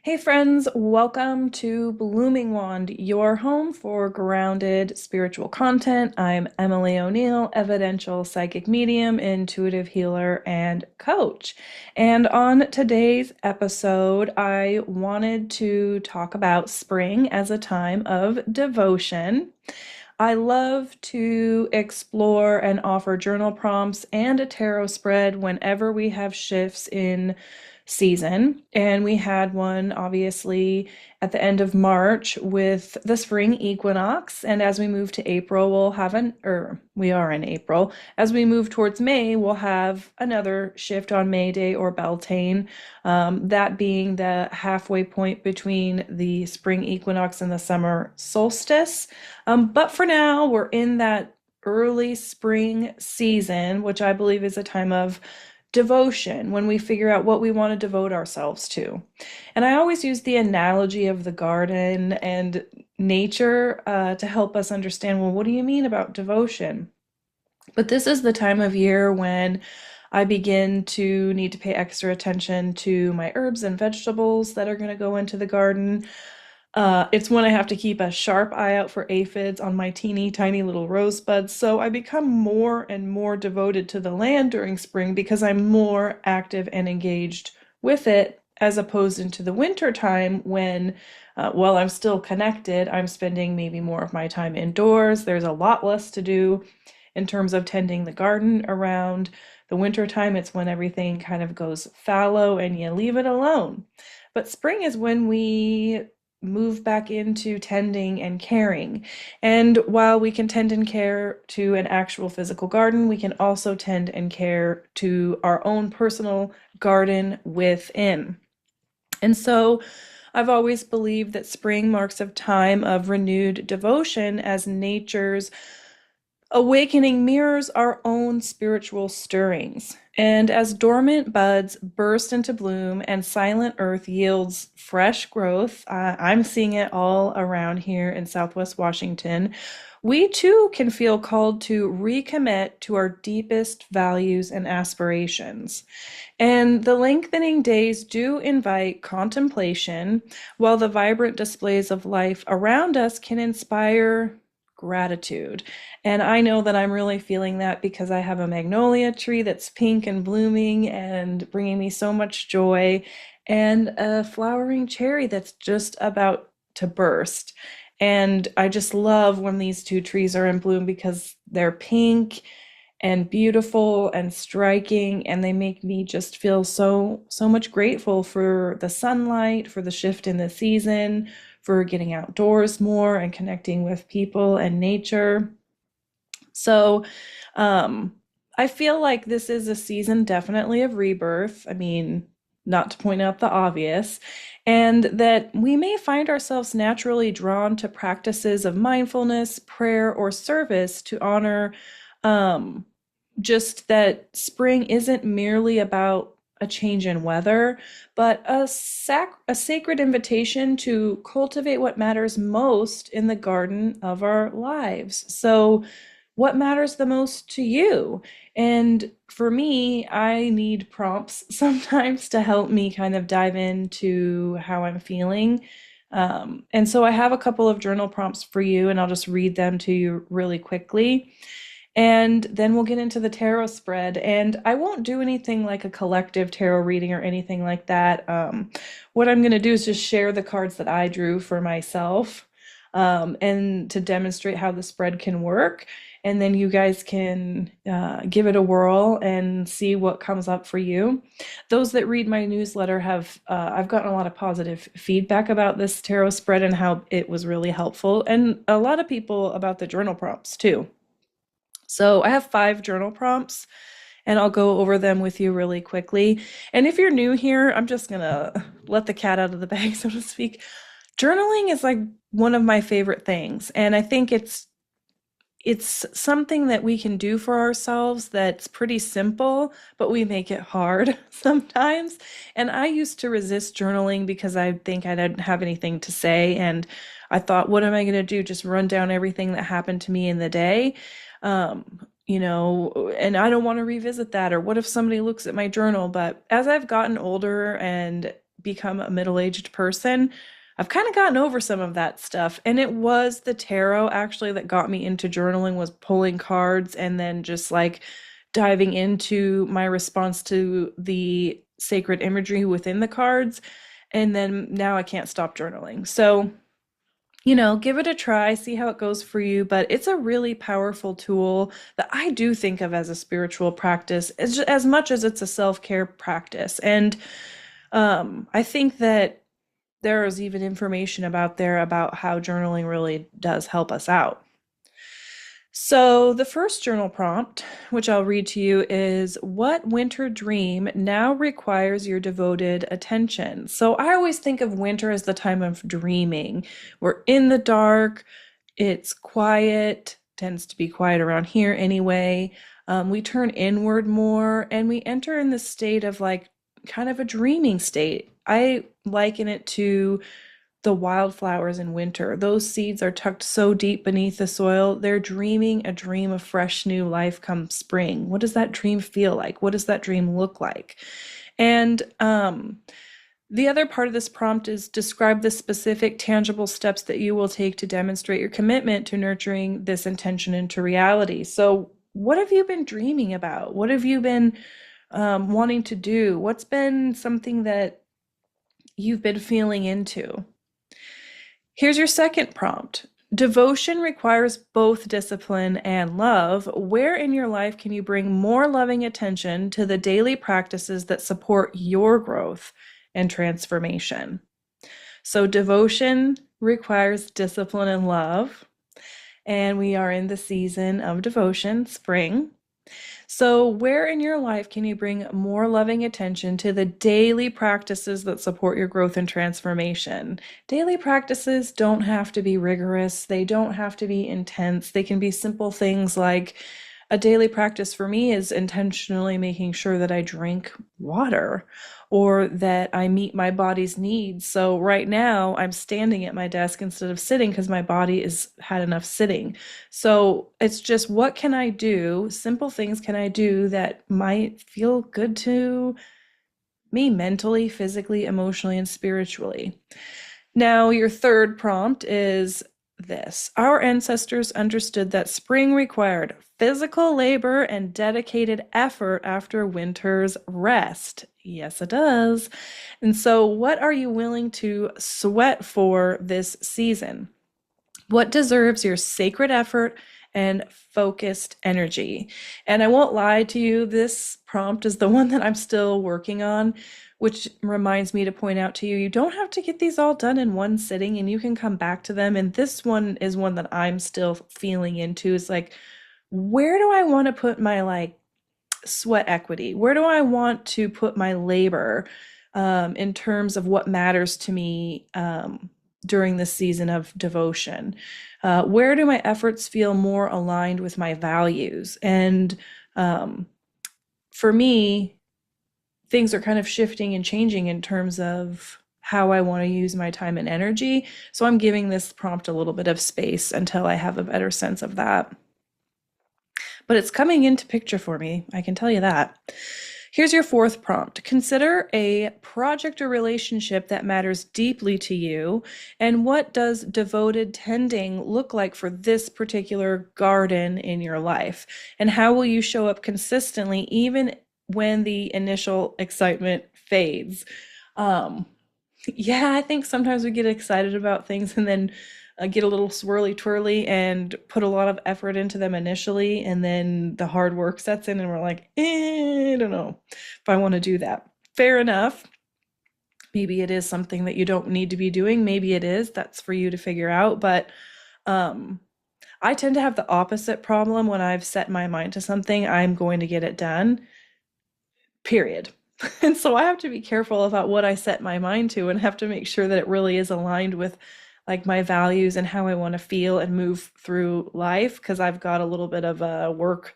Hey friends, welcome to Blooming Wand, your home for grounded spiritual content. I'm Emily O'Neill, evidential psychic medium, intuitive healer, and coach. And on today's episode, I wanted to talk about spring as a time of devotion. I love to explore and offer journal prompts and a tarot spread whenever we have shifts in season. And we had one obviously at the end of March with the spring equinox. And as we move to April, we are in April. As we move towards May, we'll have another shift on May Day or Beltane, that being the halfway point between the spring equinox and the summer solstice. But for now, we're in that early spring season, which I believe is a time of devotion when we figure out what we want to devote ourselves to. And I always use the analogy of the garden and nature to help us understand, well, what do you mean about devotion? But this is the time of year when I begin to need to pay extra attention to my herbs and vegetables that are going to go into the garden. It's when I have to keep a sharp eye out for aphids on my teeny tiny little rosebuds. So I become more and more devoted to the land during spring because I'm more active and engaged with it, as opposed into the winter time when, while I'm still connected, I'm spending maybe more of my time indoors. There's a lot less to do in terms of tending the garden around the winter time. It's when everything kind of goes fallow and you leave it alone. But spring is when we move back into tending and caring. And while we can tend and care to an actual physical garden, we can also tend and care to our own personal garden within. And so I've always believed that spring marks a time of renewed devotion as nature's awakening mirrors our own spiritual stirrings. And as dormant buds burst into bloom and silent earth yields fresh growth, I'm seeing it all around here in Southwest Washington, we too can feel called to recommit to our deepest values and aspirations. And the lengthening days do invite contemplation, while the vibrant displays of life around us can inspire gratitude. And I know that I'm really feeling that because I have a magnolia tree that's pink and blooming and bringing me so much joy, and a flowering cherry that's just about to burst. And I just love when these two trees are in bloom because they're pink and beautiful and striking, and they make me just feel so much grateful for the sunlight, for the shift in the season, for getting outdoors more and connecting with people and nature. So I feel like this is a season definitely of rebirth. I mean, not to point out the obvious, and that we may find ourselves naturally drawn to practices of mindfulness, prayer, or service to honor, um, just that spring isn't merely about a change in weather, but a sacred invitation to cultivate what matters most in the garden of our lives. So, what matters the most to you? And for me, I need prompts sometimes to help me kind of dive into how I'm feeling. And so I have a couple of journal prompts for you, and I'll just read them to you really quickly. And then we'll get into the tarot spread. And I won't do anything like a collective tarot reading or anything like that. What I'm going to do is just share the cards that I drew for myself, and to demonstrate how the spread can work. And then you guys can give it a whirl and see what comes up for you. Those that read my newsletter I've gotten a lot of positive feedback about this tarot spread and how it was really helpful. And a lot of people about the journal prompts too. So I have 5 journal prompts, and I'll go over them with you really quickly. And if you're new here, I'm just gonna let the cat out of the bag, so to speak. Journaling is like one of my favorite things, and I think it's something that we can do for ourselves that's pretty simple, but we make it hard sometimes. And I used to resist journaling because I think I didn't have anything to say, and I thought, what am I going to do? Just run down everything that happened to me in the day? And I don't want to revisit that. Or what if somebody looks at my journal? But as I've gotten older and become a middle-aged person, I've kind of gotten over some of that stuff. And it was the tarot actually that got me into journaling, was pulling cards and then just like diving into my response to the sacred imagery within the cards. And then now I can't stop journaling. So, give it a try, see how it goes for you. But it's a really powerful tool that I do think of as a spiritual practice, as much as it's a self-care practice. And I think that there is even information about there about how journaling really does help us out. So, the first journal prompt, which I'll read to you, is what winter dream now requires your devoted attention? So, I always think of winter as the time of dreaming. We're in the dark, it's quiet, tends to be quiet around here anyway. We turn inward more and we enter in this state of like kind of a dreaming state. I liken it to the wildflowers in winter. Those seeds are tucked so deep beneath the soil. They're dreaming a dream of fresh new life come spring. What does that dream feel like? What does that dream look like? And the other part of this prompt is describe the specific tangible steps that you will take to demonstrate your commitment to nurturing this intention into reality. So, what have you been dreaming about? What have you been wanting to do? What's been something that you've been feeling into? Here's your second prompt. Devotion requires both discipline and love. Where in your life can you bring more loving attention to the daily practices that support your growth and transformation? So, devotion requires discipline and love. And we are in the season of devotion, spring. So, where in your life can you bring more loving attention to the daily practices that support your growth and transformation? Daily practices don't have to be rigorous, they don't have to be intense. They can be simple things like a daily practice for me is intentionally making sure that I drink water or that I meet my body's needs. So right now I'm standing at my desk instead of sitting because my body has had enough sitting. So it's just what can I do? Simple things can I do that might feel good to me mentally, physically, emotionally, and spiritually. Now, your third prompt is this. Our ancestors understood that spring required physical labor and dedicated effort after winter's rest. Yes, it does. And so, what are you willing to sweat for this season? What deserves your sacred effort and focused energy? And I won't lie to you, this prompt is the one that I'm still working on, which reminds me to point out to you, you don't have to get these all done in one sitting and you can come back to them. And this one is one that I'm still feeling into. Is like, where do I want to put my like sweat equity? Where do I want to put my labor in terms of what matters to me during this season of devotion? Where do my efforts feel more aligned with my values? And for me, things are kind of shifting and changing in terms of how I want to use my time and energy. So I'm giving this prompt a little bit of space until I have a better sense of that. But it's coming into picture for me, I can tell you that. Here's your fourth prompt. Consider a project or relationship that matters deeply to you, and what does devoted tending look like for this particular garden in your life? And how will you show up consistently even when the initial excitement fades? Yeah, I think sometimes we get excited about things and then get a little swirly twirly and put a lot of effort into them initially, and then the hard work sets in and we're like, I don't know if I want to do that. Fair enough. Maybe it is something that you don't need to be doing. Maybe it is. That's for you to figure out. But I tend to have the opposite problem. When I've set my mind to something, I'm going to get it done, period. And so I have to be careful about what I set my mind to and have to make sure that it really is aligned with like my values and how I want to feel and move through life, because I've got a little bit of a work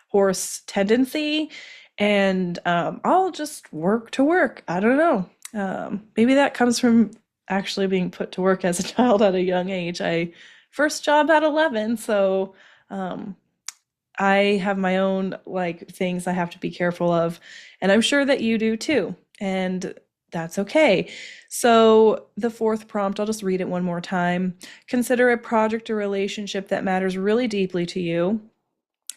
horse tendency, and I'll just work to work. I don't know. Maybe that comes from actually being put to work as a child at a young age. I first job at 11, so I have my own like things I have to be careful of, and I'm sure that you do too. And that's okay. So the fourth prompt, I'll just read it one more time. Consider a project or relationship that matters really deeply to you.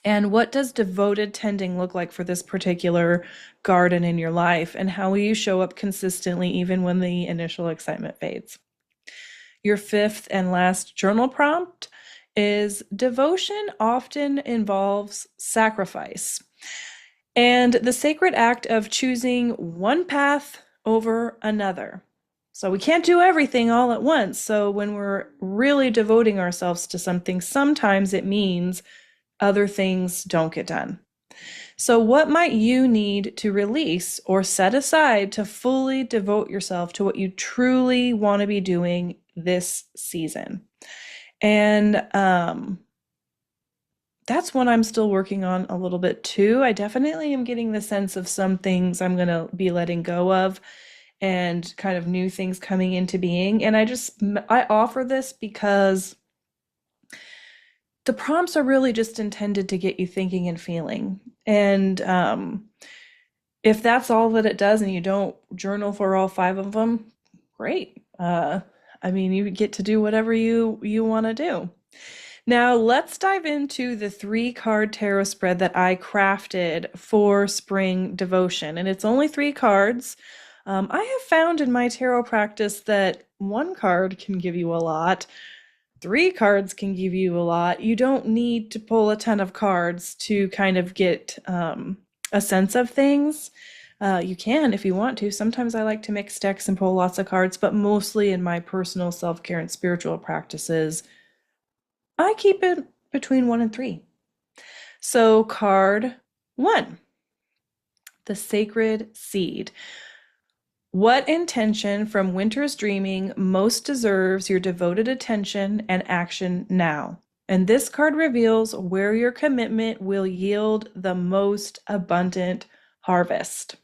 And what does devoted tending look like for this particular garden in your life? And how will you show up consistently even when the initial excitement fades? Your fifth and last journal prompt is devotion often involves sacrifice and the sacred act of choosing one path over another. So we can't do everything all at once. So when we're really devoting ourselves to something, sometimes it means other things don't get done. So, what might you need to release or set aside to fully devote yourself to what you truly want to be doing this season? And that's one I'm still working on a little bit too. I definitely am getting the sense of some things I'm going to be letting go of and kind of new things coming into being. And I offer this because the prompts are really just intended to get you thinking and feeling. And if that's all that it does and you don't journal for all five of them, great. I mean, you get to do whatever you want to do. Now, let's dive into the 3-card tarot spread that I crafted for spring devotion. And it's only 3 cards. I have found in my tarot practice that 1 card can give you a lot. 3 cards can give you a lot. You don't need to pull a ton of cards to kind of get a sense of things. You can if you want to. Sometimes I like to mix decks and pull lots of cards, but mostly in my personal self-care and spiritual practices, I keep it between 1 and 3. So card 1, the sacred seed. What intention from winter's dreaming most deserves your devoted attention and action now? And this card reveals where your commitment will yield the most abundant harvest.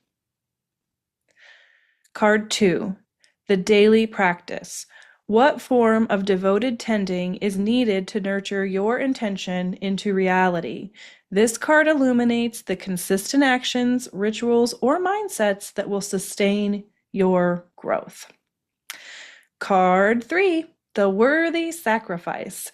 Card 2, the daily practice. What form of devoted tending is needed to nurture your intention into reality? This card illuminates the consistent actions, rituals, or mindsets that will sustain your growth. Card 3, the worthy sacrifice.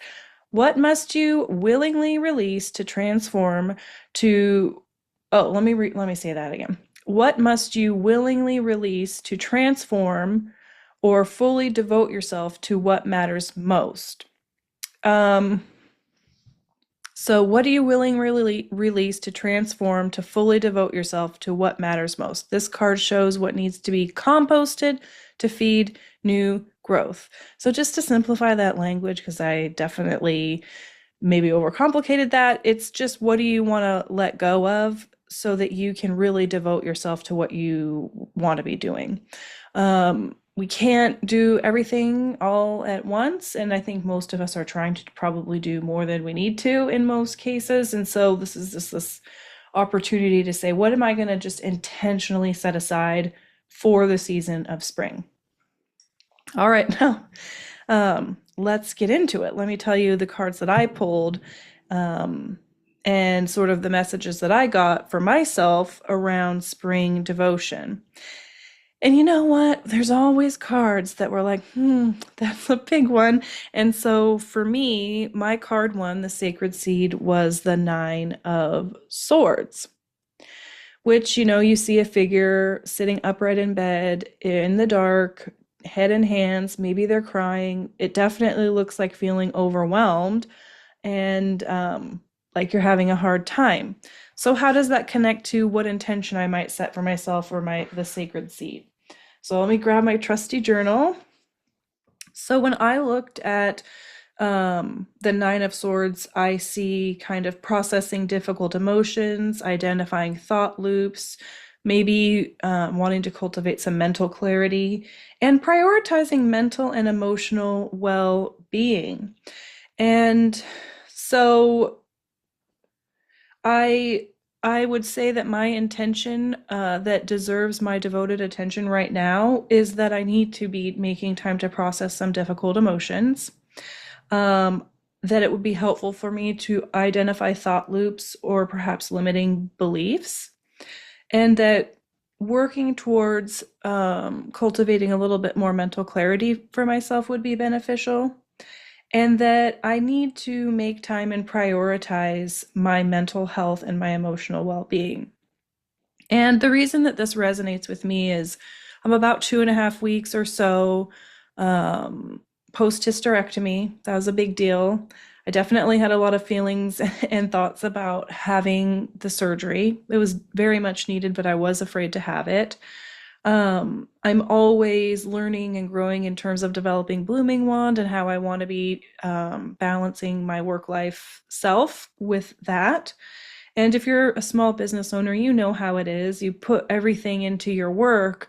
What must you willingly release to transform to let me say that again. What must you willingly release to transform or fully devote yourself to what matters most? So what do you willingly release to transform to fully devote yourself to what matters most? This card shows what needs to be composted to feed new growth. So just to simplify that language, because I definitely maybe overcomplicated that, it's just what do you want to let go of so that you can really devote yourself to what you want to be doing. We can't do everything all at once, and I think most of us are trying to probably do more than we need to in most cases. And so this is just this opportunity to say, what am I going to just intentionally set aside for the season of spring? All right, now let's get into it. Let me tell you the cards that I pulled and sort of the messages that I got for myself around spring devotion. And you know what? There's always cards that were like, that's a big one. And so for me, my card 1, the sacred seed, was the 9 of Swords, which, you see a figure sitting upright in bed in the dark, head in hands. Maybe they're crying. It definitely looks like feeling overwhelmed and like you're having a hard time. So how does that connect to what intention I might set for myself or the sacred seed? So let me grab my trusty journal. So when I looked at the 9 of Swords, I see kind of processing difficult emotions, identifying thought loops, maybe wanting to cultivate some mental clarity, and prioritizing mental and emotional well-being. And so I would say that my intention that deserves my devoted attention right now is that I need to be making time to process some difficult emotions. That it would be helpful for me to identify thought loops or perhaps limiting beliefs. And that working towards cultivating a little bit more mental clarity for myself would be beneficial, and that I need to make time and prioritize my mental health and my emotional well being. And the reason that this resonates with me is I'm about 2.5 weeks or so um, post hysterectomy. That was a big deal. I definitely had a lot of feelings and thoughts about having the surgery. It was very much needed, but I was afraid to have it. I'm always learning and growing in terms of developing Blooming Wand and how I want to be balancing my work life self with that. And if you're a small business owner, you know how it is. You put everything into your work,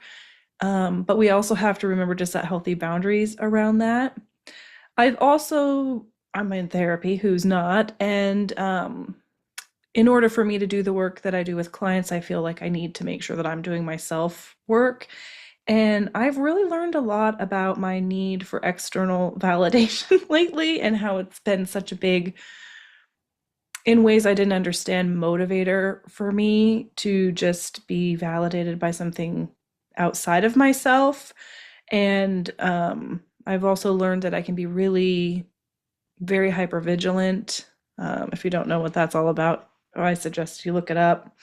but we also have to remember to set healthy boundaries around that. I've also, I'm in therapy, who's not? And in order for me to do the work that I do with clients, I feel like I need to make sure that I'm doing my self work. And I've really learned a lot about my need for external validation lately and how it's been such a big, in ways I didn't understand, motivator for me to just be validated by something outside of myself. And I've also learned that I can be really very hyper vigilant. If you don't know what that's all about, I suggest you look it up.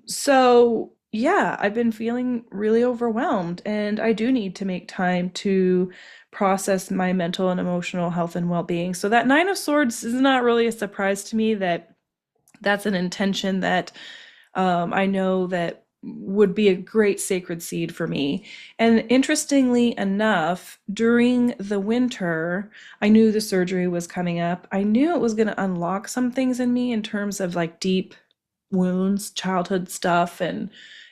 So yeah, I've been feeling really overwhelmed, and I do need to make time to process my mental and emotional health and well-being. So that Nine of Swords is not really a surprise to me, that that's an intention that I know that would be a great sacred seed for me. And interestingly enough, during the winter, I knew the surgery was coming up. I knew it was going to unlock some things in me in terms of like deep wounds, childhood stuff. And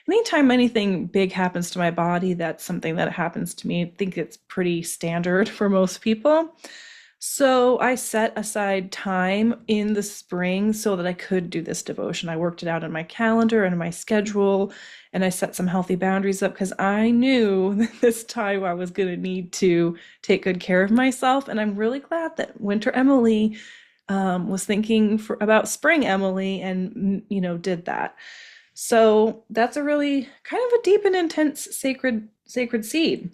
anytime anything big happens to my body, that's something that happens to me. I think it's pretty standard for most people. So I set aside time in the spring so that I could do this devotion. I worked it out in my calendar and in my schedule, and I set some healthy boundaries up because I knew that this time I was going to need to take good care of myself. And I'm really glad that Winter Emily was thinking about Spring Emily and, did that. So that's a really kind of a deep and intense sacred seed.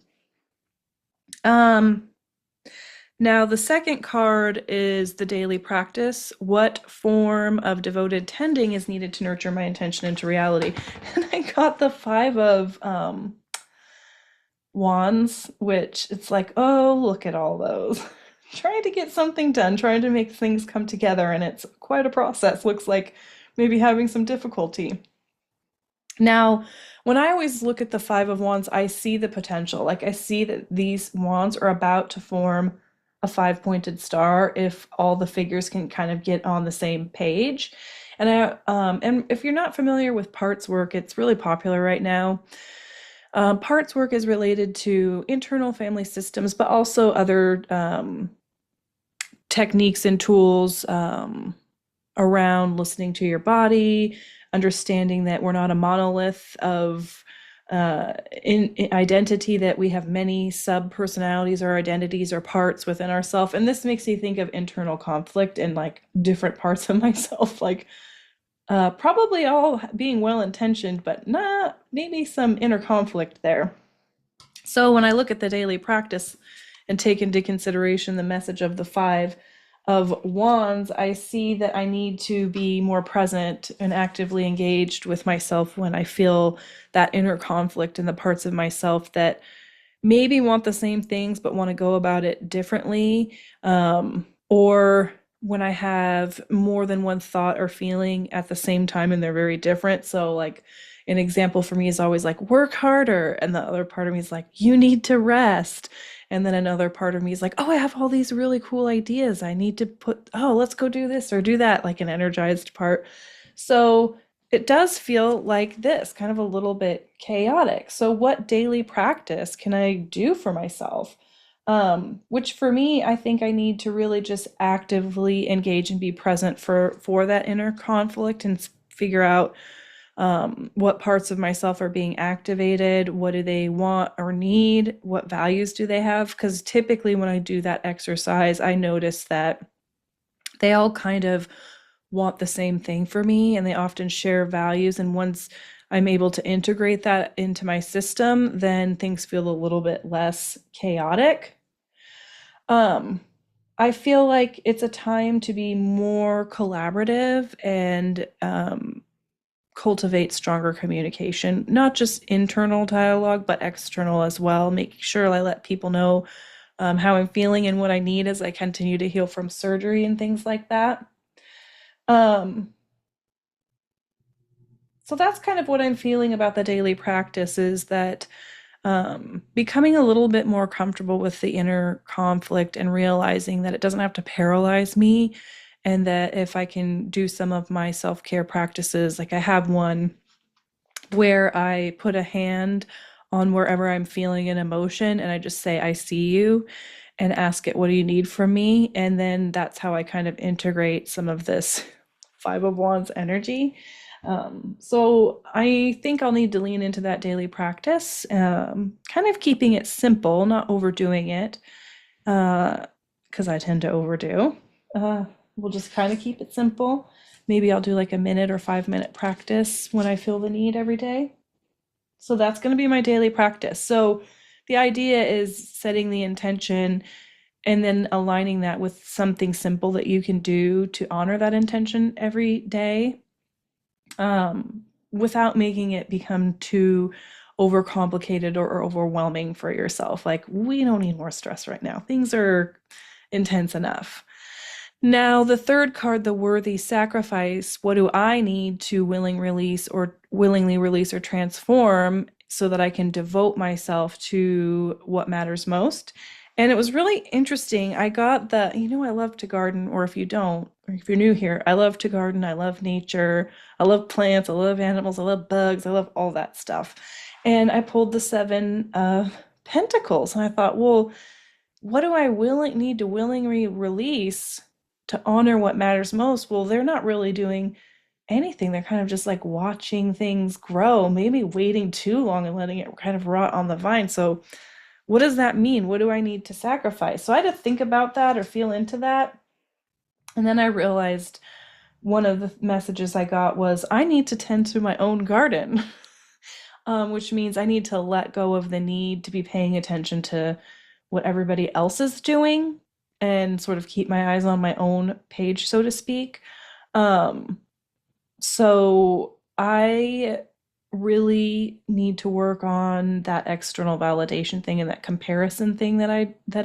Um, Now, the second card is the daily practice. What form of devoted tending is needed to nurture my intention into reality? And I got the Five of Wands, which it's like, oh, look at all those. Trying to get something done, trying to make things come together, and it's quite a process. Looks like maybe having some difficulty. Now, when I always look at the Five of Wands, I see the potential. Like I see that these wands are about to form a five-pointed star if all the figures can kind of get on the same page. And if you're not familiar with parts work, it's really popular right now. Parts work is related to internal family systems, but also other techniques and tools around listening to your body, understanding that we're not a monolith of in identity, that we have many sub personalities or identities or parts within ourselves. And this makes me think of internal conflict and like different parts of myself, like probably all being well intentioned, but maybe some inner conflict there. So when I look at the daily practice and take into consideration the message of the Five of Wands, I see that I need to be more present and actively engaged with myself when I feel that inner conflict in the parts of myself that maybe want the same things but want to go about it differently, or when I have more than one thought or feeling at the same time and they're very different. So like an example for me is always like work harder, and the other part of me is like you need to rest. And then another part of me is like, oh, I have all these really cool ideas. I need to let's go do this or do that, like an energized part. So it does feel like this, kind of a little bit chaotic. So what daily practice can I do for myself? Which for me, I think I need to really just actively engage and be present for that inner conflict and figure out what parts of myself are being activated, what do they want or need, what values do they have? Because typically when I do that exercise, I notice that they all kind of want the same thing for me, and they often share values. And once I'm able to integrate that into my system, then things feel a little bit less chaotic. Um, I feel like it's a time to be more collaborative and cultivate stronger communication, not just internal dialogue, but external as well, making sure I let people know how I'm feeling and what I need as I continue to heal from surgery and things like that. Um, so that's kind of what I'm feeling about the daily practice is that becoming a little bit more comfortable with the inner conflict and realizing that it doesn't have to paralyze me, and that if I can do some of my self-care practices, like I have one where I put a hand on wherever I'm feeling an emotion and I just say, I see you, and ask it, what do you need from me? And then that's how I kind of integrate some of this Five of Wands energy. So I think I'll need to lean into that daily practice, kind of keeping it simple, not overdoing it, because I tend to overdo. We'll just kind of keep it simple. Maybe I'll do like a minute or 5 minute practice when I feel the need every day. So that's going to be my daily practice. So the idea is setting the intention and then aligning that with something simple that you can do to honor that intention every day, without making it become too overcomplicated or overwhelming for yourself. Like, we don't need more stress right now. Things are intense enough. Now, the third card, the worthy sacrifice, what do I need to willingly release or transform so that I can devote myself to what matters most? And it was really interesting. I got I love to garden, or if you don't, or if you're new here, I love to garden. I love nature. I love plants. I love animals. I love bugs. I love all that stuff. And I pulled the Seven of Pentacles, and I thought, well, what do I need to willingly release to honor what matters most? Well, they're not really doing anything. They're kind of just like watching things grow, maybe waiting too long and letting it kind of rot on the vine. So, what does that mean? What do I need to sacrifice? So, I had to think about that or feel into that. And then I realized one of the messages I got was, I need to tend to my own garden, which means I need to let go of the need to be paying attention to what everybody else is doing and sort of keep my eyes on my own page, so to speak. Um, so I really need to work on that external validation thing and that comparison thing that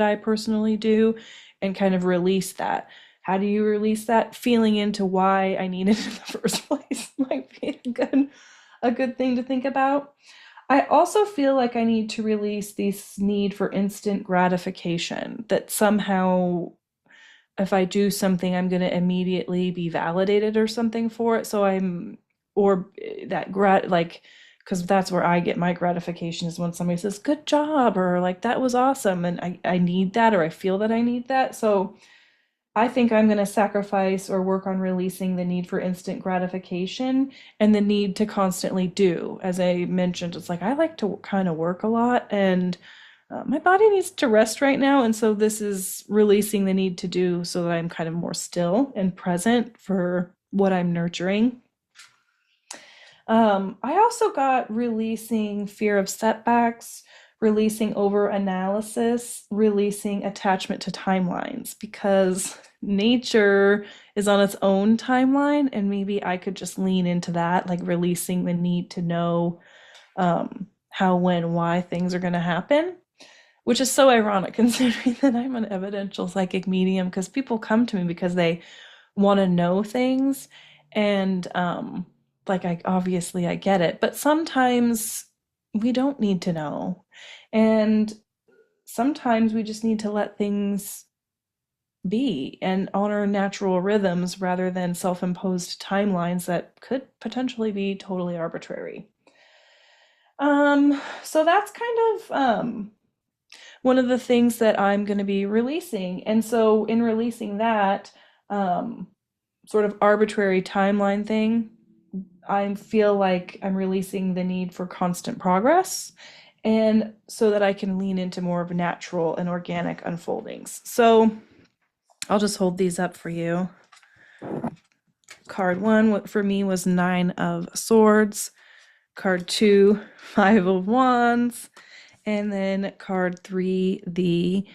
I personally do, and kind of release that. How do you release that? Feeling into why I need it in the first place might be a good thing to think about. I also feel like I need to release this need for instant gratification, that somehow if I do something, I'm going to immediately be validated or something for it. Or that like, because that's where I get my gratification is when somebody says, good job, or like, that was awesome. And I need that, or I feel that I need that. So I think I'm going to sacrifice or work on releasing the need for instant gratification and the need to constantly do. As I mentioned, it's like I like to kind of work a lot, and my body needs to rest right now. And so this is releasing the need to do so that I'm kind of more still and present for what I'm nurturing. I also got releasing fear of setbacks, releasing over analysis, releasing attachment to timelines, because nature is on its own timeline, and maybe I could just lean into that, like releasing the need to know how, when, why things are going to happen, which is so ironic considering that I'm an evidential psychic medium, because people come to me because they want to know things. And like, I get it, but sometimes we don't need to know, and sometimes we just need to let things be and honor natural rhythms rather than self-imposed timelines that could potentially be totally arbitrary. So that's kind of one of the things that I'm going to be releasing. And so in releasing that sort of arbitrary timeline thing, I feel like I'm releasing the need for constant progress, and so that I can lean into more of natural and organic unfoldings. So I'll just hold these up for you. Card one for me was Nine of Swords. card 2, Five of Wands, and then card 3, the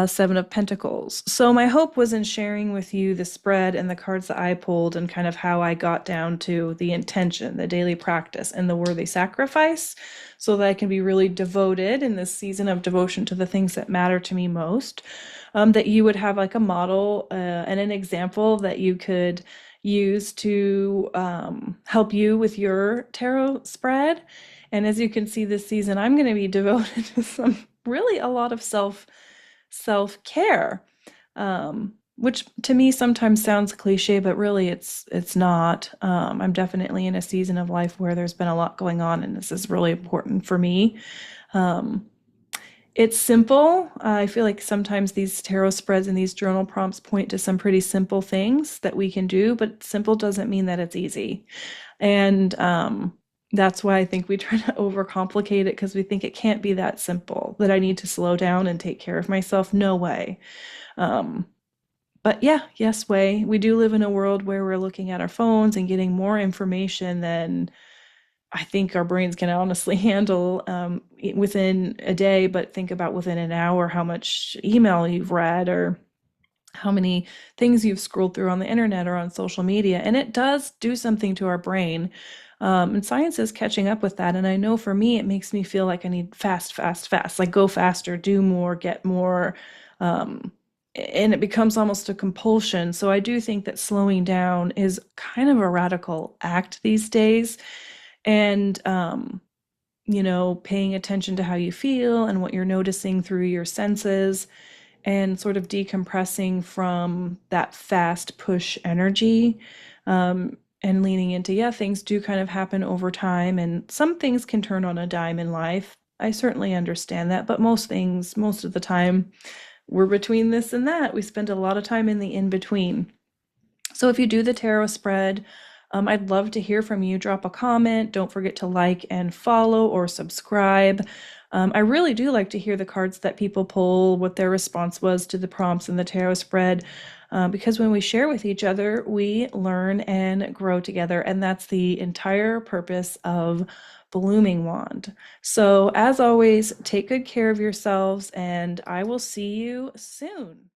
Seven of Pentacles. So my hope was in sharing with you the spread and the cards that I pulled and kind of how I got down to the intention, the daily practice, and the worthy sacrifice, so that I can be really devoted in this season of devotion to the things that matter to me most. That you would have like a model and an example that you could use to help you with your tarot spread. And as you can see this season, I'm going to be devoted to really a lot of self-care, which to me sometimes sounds cliche, but really it's not. I'm definitely in a season of life where there's been a lot going on, and this is really important for me. Um, it's simple. I feel like sometimes these tarot spreads and these journal prompts point to some pretty simple things that we can do, but simple doesn't mean that it's easy. And that's why I think we try to overcomplicate it, because we think it can't be that simple, that I need to slow down and take care of myself. No way. Um, but yeah, yes, way. We do live in a world where we're looking at our phones and getting more information than I think our brains can honestly handle within a day. But think about within an hour how much email you've read, or how many things you've scrolled through on the internet or on social media. And it does do something to our brain. And science is catching up with that. And I know for me, it makes me feel like I need fast, fast, fast, like go faster, do more, get more. Um, and it becomes almost a compulsion. So I do think that slowing down is kind of a radical act these days. And, paying attention to how you feel and what you're noticing through your senses, and sort of decompressing from that fast push energy, and leaning into, yeah, things do kind of happen over time, and some things can turn on a dime in life. I certainly understand that, but most things, most of the time, we're between this and that. We spend a lot of time in the in between. So if you do the tarot spread, I'd love to hear from you. Drop a comment. Don't forget to like and follow or subscribe. I really do like to hear the cards that people pull, what their response was to the prompts in the tarot spread, because when we share with each other, we learn and grow together. And that's the entire purpose of Blooming Wand. So as always, take good care of yourselves, and I will see you soon.